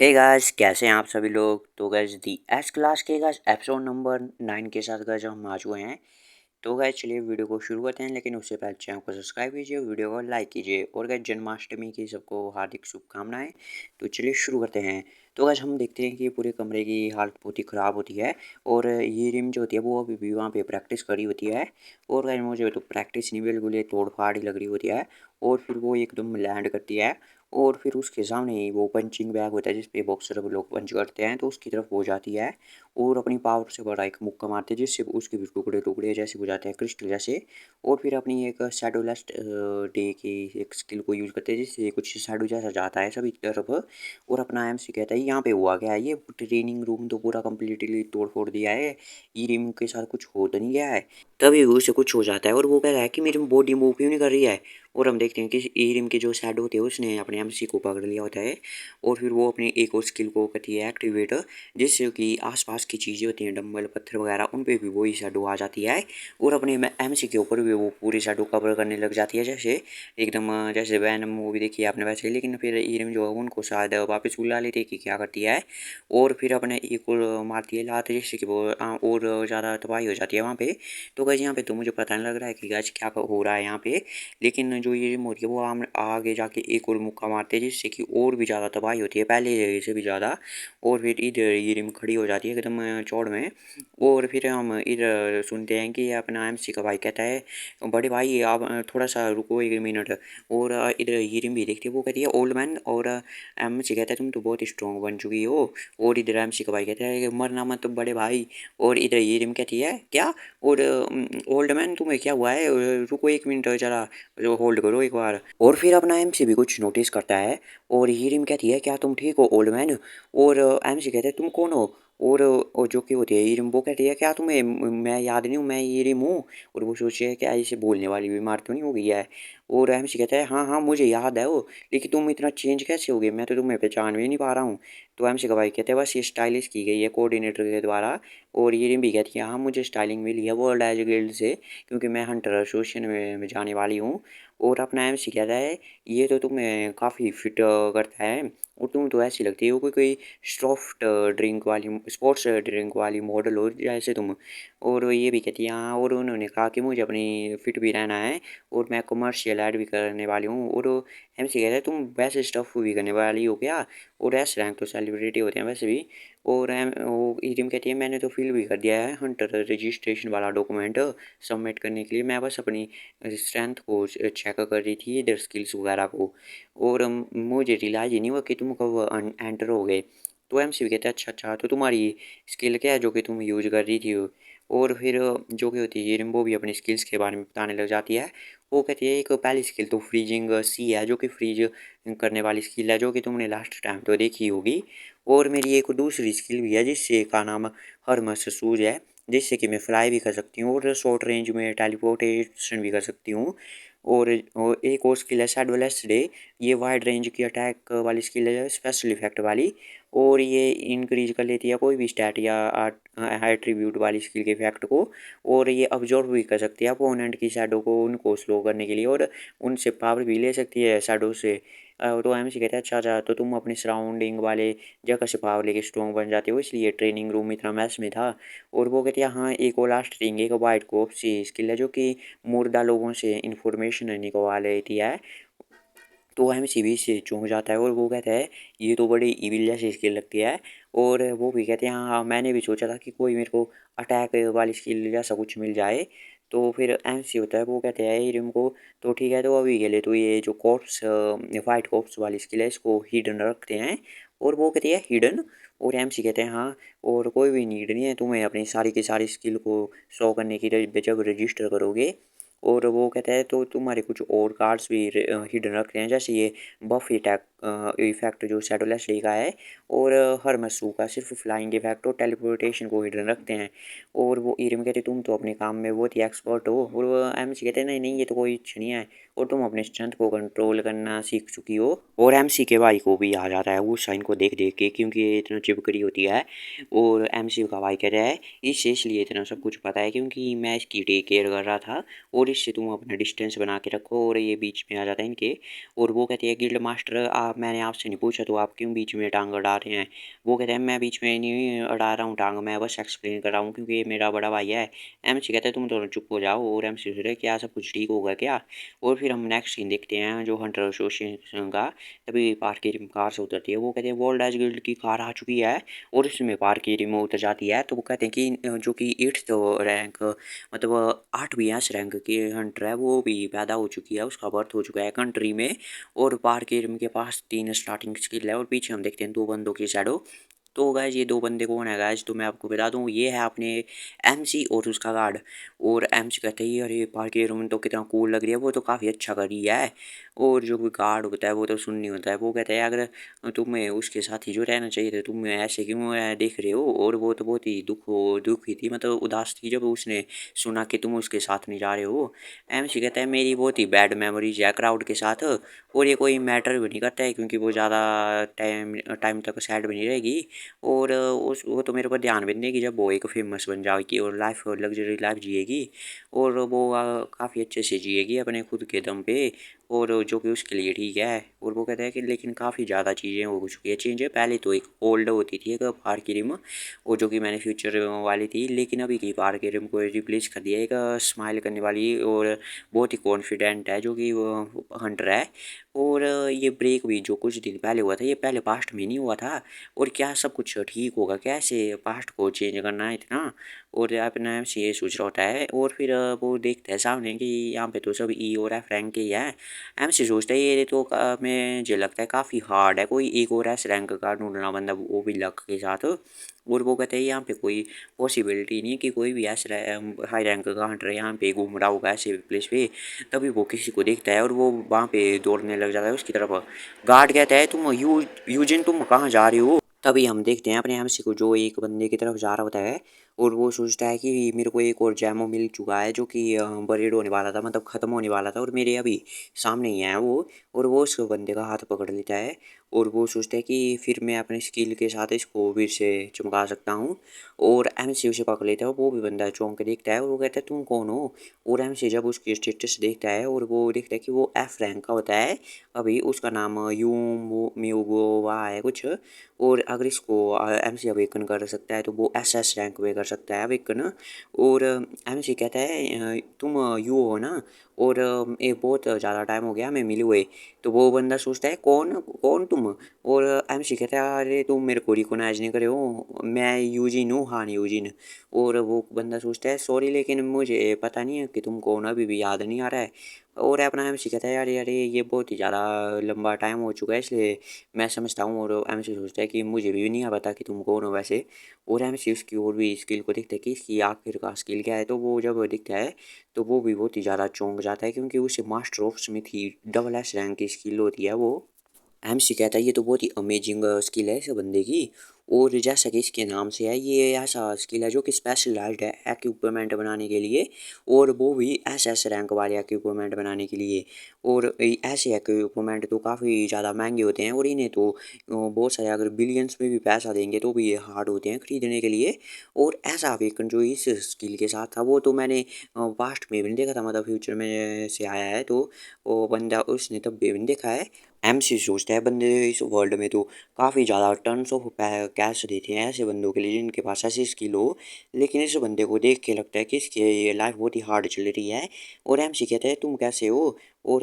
Hey guys, कैसे हैं आप सभी लोग। तो गाइस दी एस क्लास के गाइस एपिसोड नंबर 9 के साथ गाइस हम आ चुके हैं। तो गाइस चलिए वीडियो को शुरू करते हैं, लेकिन उससे पहले चैनल को सब्सक्राइब कीजिए, वीडियो को लाइक कीजिए और गाइस जन्माष्टमी की सबको हार्दिक शुभकामनाएं। तो चलिए शुरू करते हैं। तो गाइस हम देखते हैं कि पूरे कमरे की हालत बहुत ही ख़राब होती है और ये रिम जो होती है वो अभी भी वहाँ पे प्रैक्टिस करी होती है। और गाइस मुझे तो प्रैक्टिस नहीं, बिल्कुल ये तोड़ फाड़ ही लग रही होती है। और फिर वो एकदम लैंड करती है और फिर उसके सामने ही वो पंचिंग बैग होता है जिस पे बॉक्सर लोग पंच करते हैं, तो उसकी तरफ हो जाती है और अपनी पावर से बड़ा एक मुक्का मारते हैं जिससे उसके भी टुकड़े टुकड़े जैसे हो जाते हैं क्रिस्टल जैसे। और फिर अपनी एक शैडोलेस्ट डे की एक स्किल को यूज़ करते हैं जिससे कुछ शैडो जैसा जाता है सभी तरफ। और अपना एमसी कहता है यहाँ पे हुआ क्या है, ये ट्रेनिंग रूम तो पूरा कम्प्लीटली तोड़ फोड़ दिया है, ई रिम के साथ कुछ हो तो नहीं गया है। तभी उसे कुछ हो जाता है और वो कह रहा है कि मेरी बॉडी मूव क्यों नहीं कर रही है। और हम देखते हैं कि ईरिम के जो शैडो होते हैं उसने अपने एमसी को पकड़ लिया होता है और फिर वो अपनी एक और स्किल को करती है एक्टिवेट, जिससे कि आसपास की चीज़ें होती हैं डंबल पत्थर वगैरह उन पे भी वही शैडो आ जाती है और अपने एमसी के ऊपर भी वो पूरी शैडो कवर करने लग जाती है, जैसे एकदम जैसे वैनम मूवी देखी है आपने वैसे। लेकिन फिर ईरिम जो है उनको शायद वापस बुला लेती है कि क्या करती है और फिर अपने एक और मारती है लात, जिससे कि वो और ज़्यादा तबाही हो जाती है वहाँ पे। तो गैस यहाँ पे तो मुझे पता नहीं लग रहा है कि गैस क्या हो रहा है यहाँ पे, लेकिन जो ये रिम होती है वो आम आगे जाके एक और मुक्का मारते हैं जिससे कि और भी ज़्यादा तबाही होती है पहले से भी ज़्यादा। और फिर इधर ये रिम खड़ी हो जाती है एकदम चौड़ में। और फिर हम इधर सुनते हैं कि अपना एमसी का भाई कहता है बड़े भाई आप थोड़ा सा रुको 1 मिनट। और इधर ये रिम भी देखती है, वो कहती है ओल्ड मैन। और एमसी कहता है तुम तो बहुत स्ट्रॉन्ग बन चुकी हो। और इधर एमसी का भाई कहता है मरना मत बड़े भाई। और इधर ये रिम कहती है क्या। और ओल्ड मैन तुम्हें क्या हुआ है, रुको 1 मिनट जरा, जो होल्ड करो एक बार। और फिर अपना एमसी भी कुछ नोटिस करता है और हीरिम कहती है क्या तुम ठीक हो ओल्ड मैन। और एमसी कहते हैं तुम कौन हो। और जो कि होती है हीरिम वो कहती है क्या तुम्हें मैं याद नहीं हूँ, मैं हीरिम हूँ। और वो सोचे है क्या ऐसे बोलने वाली बीमार तो नहीं हो गई है। और एमसी कहता है हाँ हाँ मुझे याद है वो, लेकिन तुम इतना चेंज कैसे हो गए, मैं तो तुम्हें पहचान भी नहीं पा रहा हूँ। तो एमसी का भाई कहते हैं बस ये स्टाइलिश की गई है कोऑर्डिनेटर के द्वारा। और हीरिम भी कहती है हाँ मुझे स्टाइलिंग मिली है वर्ल्ड एज गिल्ड से, क्योंकि मैं हंटर एसोसिएशन में जाने वाली हूँ। और अपना एमसी कहता है ये तो तुम्हें काफ़ी फिट करता है और तुम तो ऐसी लगती हो कोई सॉफ्ट ड्रिंक वाली स्पोर्ट्स ड्रिंक वाली मॉडल हो जैसे तुम। और ये भी कहती है हाँ, और उन्होंने कहा कि मुझे अपनी फिट भी रहना है और मैं कमर्शियल ऐड भी करने वाली हूँ। और एमसी कहता है तुम वैसे स्टफ़ भी करने वाली हो क्या। और एस रैंक तो सेलिब्रिटी होते हैं वैसे भी। और वो ईरिम कहती है मैंने तो फिल भी कर दिया है हंटर रजिस्ट्रेशन वाला डॉक्यूमेंट सबमिट करने के लिए, मैं बस अपनी स्ट्रेंथ को चेक कर रही थी इधर स्किल्स वगैरह को। और मुझे रियलाइज ही नहीं हुआ कि तुम कब एंटर हो गए। तो एमसी भी कहते हैं अच्छा अच्छा, तो तुम्हारी स्किल क्या है जो कि तुम यूज कर रही थी। और फिर जो कि होती है रिम्बो भी अपनी स्किल्स के बारे में बताने लग जाती है। वो कहती है एक पहली स्किल तो फ्रीजिंग सी है जो कि फ्रीज करने वाली स्किल है जो कि तुमने लास्ट टाइम तो देखी होगी। और मेरी एक दूसरी स्किल भी है जिससे का नाम हरमस सूज है, जिससे कि मैं फ्लाई भी कर सकती हूँ और शॉर्ट रेंज में टेलीपोर्टेशन भी कर सकती हूँ। और एक और स्किल है शैडोलेस डे, ये वाइड रेंज की अटैक वाली स्किल है स्पेशल इफेक्ट वाली। और ये इंक्रीज कर लेती है कोई भी स्टैट या एट्रीब्यूट वाली स्किल के इफेक्ट को। और ये ऑब्जर्व भी कर सकती है अपोनेंट की शैडो को उनको स्लो करने के लिए, और उनसे पावर भी ले सकती है शैडो से। तो एमसी कहता है अच्छा अच्छा, तो तुम अपने सराउंडिंग वाले जगह से पावर लेके स्ट्रॉन्ग बन जाते हो इसलिए ट्रेनिंग रूम इतना मैस में था। और वो कहते हैं हाँ एक और लास्ट थिंग एक वाइट कोप सी स्किल है जो कि मुर्दा लोगों से इंफॉर्मेशन निकलवा लेती है। तो एमसी भी से चौंक जाता है और वो कहता है ये तो बड़ी इविल जैसी स्किल लगती है। और वो भी कहते हैं हाँ हाँ मैंने भी सोचा था कि कोई मेरे को अटैक वाली स्किल जैसा कुछ मिल जाए। तो फिर एमसी होता है वो कहते हैं हिरम को तो ठीक है, तो अभी के लिए तो ये जो कॉर्प्स वाइट कॉर्प्स वाली स्किल है इसको हिडन रखते हैं। और वो कहती है हिडन। और एमसी कहते हैं हाँ, और कोई भी नीड नहीं है, तुम्हें अपनी सारी की सारी स्किल को शो करने की जब रजिस्टर करोगे। और वो कहता है तो तुम्हारे कुछ और कार्ड्स भी हिडन रखते हैं जैसे ये बफ अटैक इफेक्ट जो शैडोलेस डे का है। और हर मसू का सिर्फ फ्लाइंग इफेक्ट और टेलीपोर्टेशन को हिडन रखते हैं। और वो ईरम कहते तुम तो अपने काम में बहुत ही एक्सपर्ट हो। और वो एमसी कहते हैं नहीं नहीं ये तो कोई इच्छा नहीं है, और तुम अपने स्ट्रेंथ को कंट्रोल करना सीख चुकी हो। और एमसी के भाई को भी आ जाता है वो साइन को देख देख के, क्योंकि ये इतना चिपकड़ी होती है। और एमसी का भाई कह रहा है इससे इसलिए इतना सब कुछ पता है क्योंकि मैं इसकी टेक केयर कर रहा था, और इससे तुम अपना डिस्टेंस बना के रखो। और ये बीच में आ जाता है इनके। और वो कहती है गिल्ड मास्टर आप मैंने आपसे नहीं पूछा तो आप क्यों बीच में टांग अड़ा रहे हैं। वो कहते हैं मैं बीच में नहीं अड़ा रहा हूँ टांग, मैं बस एक्सप्लेन कर रहा हूँ क्योंकि ये मेरा बड़ा भाई है। MC कहते हैं तुम दोनों चुप हो जाओ, और MC सोच रहे क्या सब कुछ ठीक होगा क्या। और फिर हम नेक्स्ट सीन देखते हैं जो हंटर एसोसिएशन का। तभी पार्क की कार से उतरती है, वो कहते हैं वर्ल्ड एज गिल्ड की कार आ चुकी है, और इसमें पार्क की में उतर जाती है। तो वो कहते हैं कि जो कि 8th रैंक मतलब 8वीं एस रैंक की हंटर है वो भी पैदा हो चुकी है, उसका बर्थ हो चुका है कंट्री में। और पार्क के पास 3 स्टार्टिंग स्किल है, और पीछे हम देखते हैं 2 बंदों की शैडो। तो गाइज ये 2 बंदे कौन है गाइज, तो मैं आपको बता दूं ये है अपने MC और उसका गार्ड। और MC कहते हैं अरे पार्क के रूम तो कितना कूल लग रही है, वो तो काफ़ी अच्छा कर रही है। और जो भी गार्ड होता है वो तो सुन नहीं होता है, वो कहता है अगर तुम्हें उसके साथ ही जो रहना चाहिए था तुम ऐसे क्यों देख रहे हो। और वो तो बहुत ही दुखी थी, मतलब उदास थी जब उसने सुना कि तुम उसके साथ नहीं जा रहे हो। MC कहता है मेरी बहुत ही बैड मेमोरीज है क्राउड के साथ, और ये कोई मैटर भी नहीं करता है क्योंकि वो ज़्यादा टाइम टाइम तक सैड भी नहीं रहेगी। और उस वो तो मेरे ऊपर ध्यान भी नहीं देगी जब वो एक फेमस बन जाएगी और लाइफ लग्जरी लाइफ जिएगी। और वो काफ़ी अच्छे से जिएगी अपने खुद के दम पे, और जो कि उसके लिए ठीक है। और वो कहता है कि लेकिन काफ़ी ज़्यादा चीज़ें हो चुकी है चेंज है, पहले तो एक ओल्ड होती थी एक पार्क की रिम, वो जो कि मैंने फ्यूचर वाली थी, लेकिन अभी की पार्क की रिम को रिप्लेस कर दिया एक स्माइल करने वाली और बहुत ही कॉन्फिडेंट है जो कि वो हंटर है। और ये ब्रेक भी जो कुछ दिन पहले हुआ था ये पहले पास्ट में नहीं हुआ था। और क्या सब कुछ ठीक होगा, कैसे पास्ट को चेंज करना है इतना। और अपना MC ये सोच रहा होता है, और फिर वो देखता है सामने कि यहाँ पे तो सब E और F रैंक के ही है। MC सोचता है ये तो मुझे लगता है काफ़ी हार्ड है कोई एक और S रैंक का ढूंढना बंदा, वो भी लक के साथ। और वो कहते हैं यहाँ पे कोई पॉसिबिलिटी नहीं है कि कोई भी ऐसा हाई रैंक का हंटर यहाँ पे घूम रहा होगा ऐसे प्लेस पे। तभी वो किसी को देखता है और वो वहाँ पे दौड़ने लग जाता है उसकी तरफ। गार्ड कहता है तुम यूजिन तुम कहाँ जा रहे हो। तभी हम देखते हैं अपने MC को जो एक बंदे की तरफ जा रहा होता है, और वो सोचता है कि मेरे को एक और जैमो मिल चुका है जो कि बरीड होने वाला था, मतलब ख़त्म होने वाला था, और मेरे अभी सामने ही है वो। और वो उस बंदे का हाथ पकड़ लेता है, और वो सोचता है कि फिर मैं अपने स्किल के साथ इसको फिर से चमका सकता हूँ। और MC उसे पकड़ लेता है, वो भी बंदा चौंक के देखता है और वो कहता है तुम कौन हो। और MC जब उसकी स्टेटस देखता है और वो देखता है कि वो F रैंक का होता है, अभी उसका नाम यू म्यूगोवा है कुछ। और अगर इसको MC अवेकन कर सकता है तो वो SS रैंक पे कर सकता है अवेकन। और MC कहता है तुम यू हो ना, और ये बहुत ज़्यादा टाइम हो गया हमें मिले हुए। तो वो बंदा सोचता है कौन कौन तुम। और MC कहता है अरे तुम मेरे को रिकोनाइज नहीं करे हो, मैं यूजिन हूँ, हाँ यूजिन। और वो बंदा सोचता है सॉरी लेकिन मुझे पता नहीं है कि तुम कौन, अभी भी याद नहीं आ रहा है। और अपना MC कहता है अरे अरे ये बहुत ही ज़्यादा लंबा टाइम हो चुका है इसलिए मैं समझता हूँ। और MC सोचता है कि मुझे भी नहीं पता कि तुम कौन हो वैसे। और MC उसकी और भी स्किल को देखता है कि इसकी आखिर का स्किल क्या है, तो वो जब दिखता है तो वो भी बहुत ही ज़्यादा चौंक जाता है क्योंकि उसे master of Smith he SS rank की स्किल होती है वो। MC कहता है ये तो बहुत ही अमेजिंग स्किल है इस बंदे की। और जैसा कि इसके नाम से है ये ऐसा स्किल है जो कि स्पेशलाइज्ड है एक्विपमेंट बनाने के लिए, और वो भी SS रैंक वाले एक्विपमेंट बनाने के लिए। और ऐसे एक्विपमेंट तो काफ़ी ज़्यादा महंगे होते हैं, और इन्हें तो बहुत सारे अगर बिलियंस में भी पैसा देंगे तो भी ये हार्ड होते हैं ख़रीदने के लिए। और ऐसा वेकन जो इस स्किल के साथ था वो तो मैंने पास्ट में भी नहीं देखा था, मतलब फ्यूचर में से आया है तो वो बंदा उसने तब भी नहीं देखा है। MC सोचता है बंदे इस वर्ल्ड में तो काफ़ी ज़्यादा टन्स ऑफ कैश देते हैं ऐसे बंदों के लिए जिनके पास ऐसी स्किल हो। लेकिन इस बंदे को देख के लगता है कि इसकी ये लाइफ बहुत ही हार्ड चल रही है। और MC कहता है तुम कैसे हो, और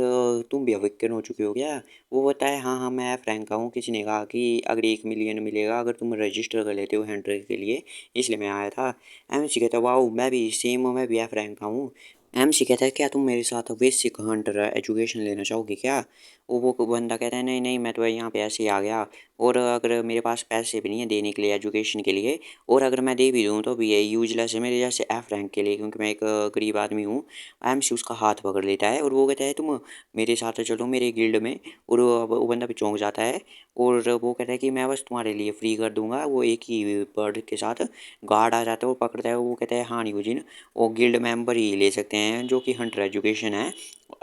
तुम भी अवेकन हो चुके हो क्या। वो बताए हाँ हाँ मैं फ्रैंक हूँ, किसी ने कहा कि अगर 1 मिलियन मिलेगा अगर तुम रजिस्टर कर लेते हो हैंड्रेड के लिए, इसलिए मैं आया था। MC कहता है वाह मैं भी सेम, मैं भी फ्रैंक हूँ। MC कहता है क्या तुम मेरे साथ बेसिक हंटर एजुकेशन लेना चाहोगे क्या। वो बंदा कहता है नहीं नहीं मैं तो यहाँ पे ऐसे ही आ गया, और अगर मेरे पास पैसे भी नहीं है देने के लिए एजुकेशन के लिए, और अगर मैं दे भी दूँ तो भी ये यूजलेस है मेरे जैसे F रैंक के लिए क्योंकि मैं एक गरीब आदमी हूँ। MC उसका हाथ पकड़ लेता है और वो कहता है तुम मेरे साथ चलो मेरे गिल्ड में। और वो बंदा भी चौंक जाता है, और वो कहता है कि मैं बस तुम्हारे लिए फ्री कर दूंगा। वो एक ही बर्ड के साथ गार्ड आ जाता है और पकड़ता है, वो कहता है हाँ यूजिन वो गिल्ड मेंबर ही ले सकते हैं जो कि हंटर एजुकेशन है।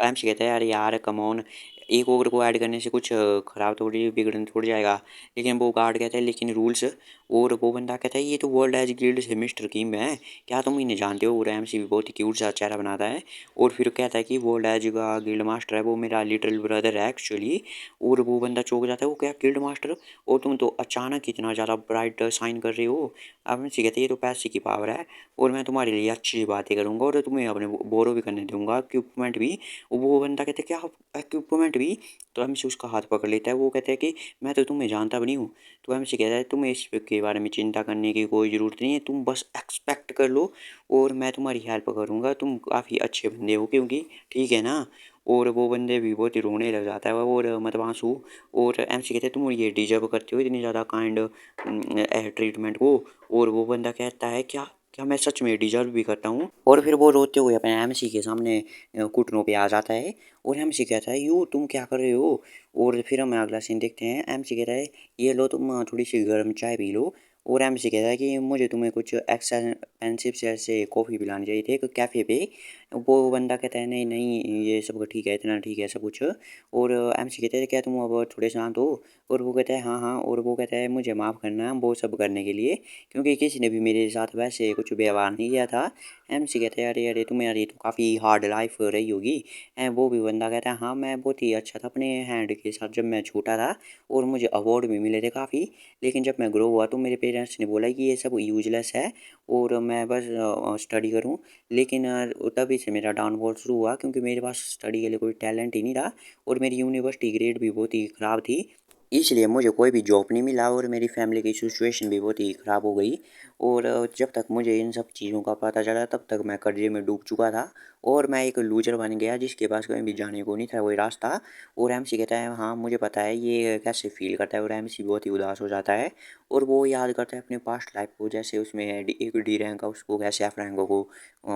एमसी कहता है यार यार कम ऑन, एक ओवर को ऐड करने से कुछ ख़राब थोड़ी बिगड़न थोड़ी जाएगा। लेकिन वो गार्ड कहता है लेकिन रूल्स, और वो बंदा कहता है ये तो वर्ल्ड एज गिल्ड से मिस्टर किम है, क्या तुम इन्हें जानते हो। और एमसी भी बहुत ही क्यूट सा चेहरा बनाता है और फिर कहता है कि वर्ल्ड एज का गिल्ड मास्टर है वो मेरा लिटिल ब्रदर है एक्चुअली। और वो बंदा चौंक जाता है, वो क्या गिल्ड मास्टर, और तुम तो अचानक इतना ज़्यादा ब्राइट साइन कर रहे हो। अब एमसी कहते हैं ये तो पैसे की पावर है, और मैं तुम्हारे लिए अच्छी बातें करूँगा और तुम्हें अपने बोरो भी करने दूंगा, इक्विपमेंट भी। वो बंदा कहते हैं क्या इक्विपमेंट भी। तो एमसी उसका हाथ पकड़ लेता है, वो कहता है कि मैं तो तुम्हें जानता भी नहीं हूँ। तो एमसी कहता है तुम्हें इस के बारे में चिंता करने की कोई ज़रूरत नहीं है, तुम बस एक्सपेक्ट कर लो और मैं तुम्हारी हेल्प करूँगा, तुम काफ़ी अच्छे बंदे हो क्योंकि, ठीक है ना। और वो बंदे भी बहुत ही रोने लग जाता है और मतवांसु। और एमसी कहते हैं तुम ये डिजर्व करते हो इतनी ज़्यादा काइंड ट्रीटमेंट को। और वो बंदा कहता है क्या क्या मैं सच में डिजर्व भी करता हूँ। और फिर वो रोते हुए अपने एमसी के सामने घुटनों पे आ जाता है और एमसी कहता है यू तुम क्या कर रहे हो। और फिर हम अगला सीन देखते हैं, एमसी कहता है ये लो तुम थोड़ी सी गर्म चाय पी लो। और एमसी कहता है कि मुझे तुम्हें कुछ एक्सपेंसिव से ऐसे कॉफ़ी पिलानी चाहिए थे एक कैफ़े पे। वो बंदा कहता है नहीं नहीं ये सब ठीक है, इतना ठीक है सब कुछ। और एमसी कहते हैं क्या तुम अब थोड़े शांत हो। और वो कहता है हाँ हाँ, और वो कहता है मुझे माफ़ करना वो सब करने के लिए, क्योंकि किसी ने भी मेरे साथ वैसे कुछ व्यवहार नहीं किया था। एमसी कहते हैं अरे अरे तुम्हें यार ये तो काफ़ी हार्ड लाइफ रही होगी। वो भी बंदा कहता है हाँ मैं बहुत ही अच्छा था अपने हैंड के साथ जब मैं छोटा था, और मुझे अवार्ड भी मिले थे काफ़ी। लेकिन जब मैं ग्रो हुआ तो मेरे पेरेंट्स ने बोला कि ये सब यूजलेस है और मैं बस स्टडी करूं। लेकिन तभी से मेरा डाउनफॉल शुरू हुआ क्योंकि मेरे पास स्टडी के लिए कोई टैलेंट ही नहीं था, और मेरी यूनिवर्सिटी ग्रेड भी बहुत ही ख़राब थी, इसलिए मुझे कोई भी जॉब नहीं मिला और मेरी फैमिली की सिचुएशन भी बहुत ही ख़राब हो गई। और जब तक मुझे इन सब चीज़ों का पता चला तब तक मैं कर्जे में डूब चुका था और मैं एक लूजर बन गया जिसके पास कहीं भी जाने को नहीं था कोई रास्ता। और एमसी कहता है हाँ मुझे पता है ये कैसे फील करता है, और एमसी बहुत ही उदास हो जाता है और वो याद करता है अपने पास्ट लाइफ को, जैसे उसमें एक डी रैंक का उसको कैसे एफ रैंक को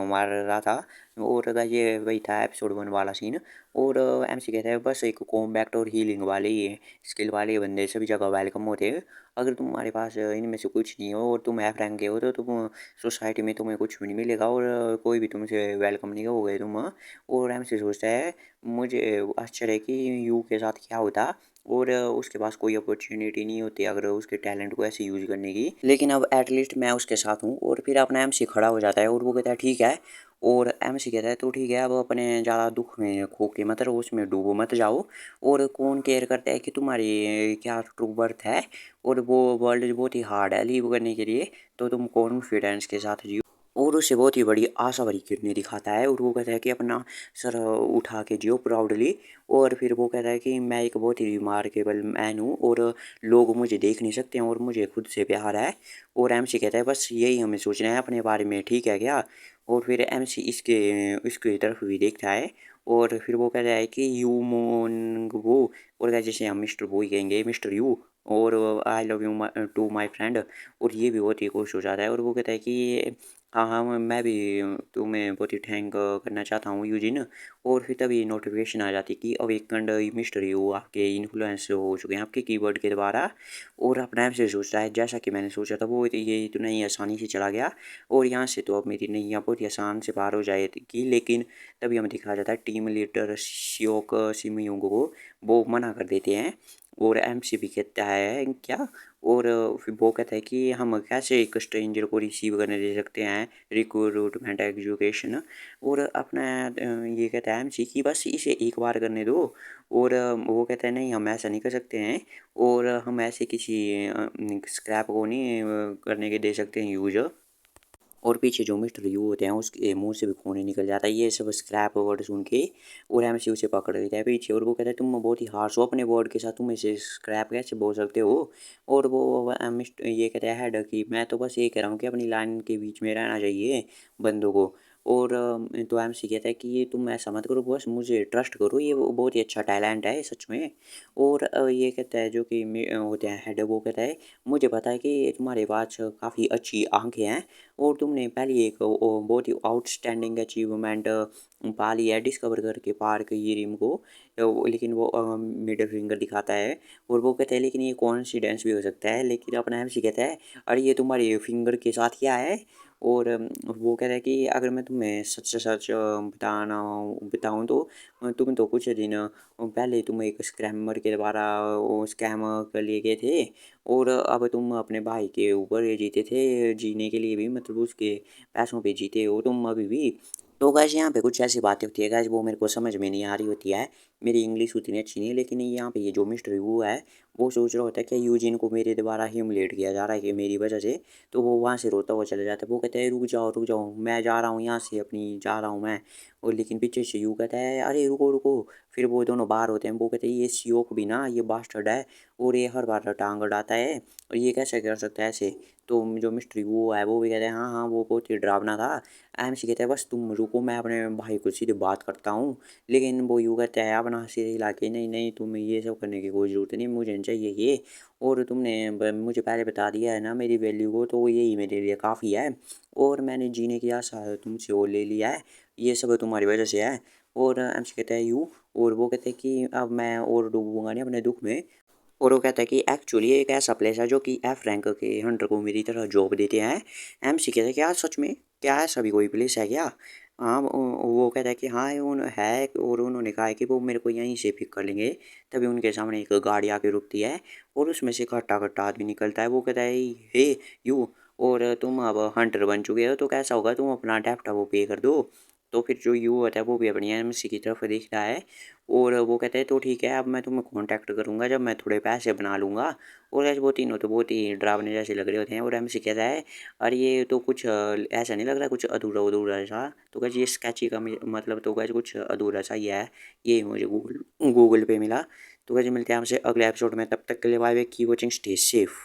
मार रहा था। और ये वही था एपिसोड 1 वाला सीन। और एमसी कहता है बस एक कॉम्बैक्ट और हीलिंग वाले ही स्किल वाले बंदे सभी जगह वेलकम होते हैं। अगर तुम्हारे पास इनमें से कुछ नहीं हो और तुम एफ रैंक के हो तो तुम सोसाइटी में तुम्हें कुछ भी नहीं मिलेगा और कोई भी तुमसे वेलकम नहीं होगे तुम। और एमसी सोचता है मुझे आश्चर्य है कि यू के साथ क्या होता, और उसके पास कोई अपॉर्चुनिटी नहीं होती अगर उसके टैलेंट को ऐसे यूज़ करने की, लेकिन अब एटलीस्ट मैं उसके साथ हूँ। और फिर अपना एमसी खड़ा हो जाता है और वो कहता है ठीक है। और एमसी कहता है तो ठीक है अब अपने ज़्यादा दुख में खो के मत रहो, उसमें डूबो मत जाओ, और कौन केयर करता है कि तुम्हारी क्या ट्रू बर्थ है, और वो वर्ल्ड बहुत ही हार्ड है लीव करने के लिए, तो तुम कॉन्फिडेंस के साथ जियो। और उसे बहुत ही बड़ी आशा भरी किरणें दिखाता है और वो कहता है कि अपना सर उठा के जियो प्राउडली। और फिर वो कहता है कि मैं एक बहुत ही रिमार्केबल मैन हूँ और लोग मुझे देख नहीं सकते हैं और मुझे खुद से प्यार है। और एमसी कहता है बस यही हमें सोचना है अपने बारे में, ठीक है क्या। और फिर एमसी इसके इसकी तरफ भी देखता है और फिर वो कहता है कि यू मोन वो, और क्या जैसे हम मिस्टर वो ही कहेंगे मिस्टर यू, और I love you to my friend. और ये भी बहुत ही खुश हो जाता है और वो कहता है कि हाँ हाँ मैं भी तुम्हें बहुत ही थैंक करना चाहता हूँ यूजिन। और फिर तभी नोटिफिकेशन आ जाती है कि अवेकन्ड मिस्टर यू आपके इन्फ्लुएंस हो चुके हैं आपके कीवर्ड के द्वारा। और अपने आप से सोचता है जैसा कि मैंने सोचा था वो ये इतना ही आसानी से चला गया और यहाँ से तो अब मेरी नैया बहुत ही आसान से पार हो जाएगी। लेकिन तभी हमें दिखाया जाता है टीम लीडर शियोक सिमयुंग को, वो मना कर देते हैं। और एमसी भी कहता है क्या, और फिर वो कहता है कि हम कैसे एक स्ट्रेंजर को रिसीव करने दे सकते हैं रिक्रूटमेंट एजुकेशन। और अपना ये कहता है एमसी कि बस इसे एक बार करने दो। और वो कहता है नहीं हम ऐसा नहीं कर सकते हैं, और हम ऐसे किसी स्क्रैप को नहीं करने के दे सकते हैं यूज। और पीछे जो मिस्टर यू होते हैं उसके मुंह से भी खून ही निकल जाता है ये सब स्क्रैप वर्ड सुन के। और एमसी उसे पकड़ लेता है पीछे और वो कहता है तुम बहुत ही हार्श हो अपने वर्ड के साथ, तुम इसे स्क्रैप कैसे बोल सकते हो। और वो मिस्टर ये कहता है हेड कि मैं तो बस ये कह रहा हूँ कि अपनी लाइन के बीच में रहना चाहिए बंदों को। और तो एमसी कहता है कि ये तुम ऐसा मत करो बस मुझे ट्रस्ट करो, ये वो बहुत ही अच्छा टैलेंट है सच में। और ये कहता है जो कि होते हैं हेड, वो कहता है मुझे पता है कि तुम्हारे पास काफ़ी अच्छी आंखें हैं और तुमने पहले एक बहुत ही आउटस्टैंडिंग अचीवमेंट पा लिया है डिस्कवर करके पार्क ये रिम को। लेकिन वो मिडल फिंगर दिखाता है और वो कहता है लेकिन ये कॉन्सिडेंस भी हो सकता है। लेकिन अपना एमसी कहता है अरे ये तुम्हारे फिंगर के साथ क्या है। और वो कह रहा है कि अगर मैं तुम्हें सच से सच बताऊँ तो तुम तो कुछ दिन पहले तुम एक स्कैमर के द्वारा वो स्कैम कर लिए गए थे और अब तुम अपने भाई के ऊपर जीते थे, जीने के लिए भी मतलब उसके पैसों पे जीते हो तुम अभी भी। तो गाइस यहाँ पे कुछ ऐसी बातें होती है गाइस, वो मेरे को समझ में नहीं आ रही होती है, मेरी इंग्लिश उतनी अच्छी नहीं है, लेकिन यहाँ पे ये जो मिस्टर वो है वो सोच रहा होता है कि यूजिन को मेरे द्वारा ह्यूमिलेट किया जा रहा है कि मेरी वजह से। तो वो वहाँ से रोता हुआ चला जाता है, वो कहता है रुक जाओ मैं जा रहा हूँ यहाँ से, अपनी जा रहा हूँ मैं। और लेकिन पीछे से यू कहता है अरे रुको रुको। फिर वो दोनों बाहर होते हैं, वो कहते हैं ये सियोक भी ना ये बास्टर्ड है और ये हर बार टांग अड़ाता है और ये कैसे कर सकता है ऐसे। तो जो मिस्ट्री वो है वो भी कहते हैं हाँ हाँ वो बहुत ही डरावना था। एमसी कहता है बस तुम रुको मैं अपने भाई को सीधे बात करता हूँ। लेकिन वो यूँ कहता है अपना सिर हिला के नहीं नहीं तुम्हें ये सब करने की कोई ज़रूरत नहीं, मुझे नहीं चाहिए ये। और तुमने मुझे पहले बता दिया है ना मेरी वैल्यू को, तो यही मेरे लिए काफ़ी है। और मैंने जीने की आशा तुमसे वो ले लिया है, ये सब तुम्हारी वजह से है। और एमसी कहता है यू, और वो कहते हैं कि अब मैं और डूबूंगा नहीं अपने दुख में। और वो कहता है कि एक्चुअली एक ऐसा प्लेस है जो कि एफ रैंक के हंटर को मेरी तरह जॉब देते हैं। एमसी कहता है क्या सच में, क्या ऐसा भी कोई प्लेस है क्या? हाँ वो कहता है कि हाँ उन है, और उन्होंने कहा है कि वो मेरे को यहीं से पिक कर लेंगे। तभी उनके सामने एक गाड़ी आके रुकती है और उसमें से खट्टा खट्टा आदमी निकलता है। वो कहता है हे यू, और तुम अब हंटर बन चुके हो तो कैसा होगा तुम अपना डेप्ट वो पे कर दो। तो फिर जो यू होता है वो भी अपनी एमसी की तरफ देखता है और वो कहता है तो ठीक है अब मैं तुम्हें कांटेक्ट करूंगा जब मैं थोड़े पैसे बना लूँगा। और ऐसे वो तीनों तो बहुत ही डरावने जैसे लग रहे होते हैं और एमसी कहता है अरे ये तो कुछ ऐसा नहीं लग रहा, कुछ अधूरा अधूरा सा। तो कैसे ये स्केची का मतलब तो कैसे कुछ अधूरा सा ही है। ये मुझे गूगल गूगल पे मिला। तो कैसे मिलते हैं आपसे अगले एपिसोड में, तब तक के लिए बाय बाय, की वॉचिंग, स्टे सेफ।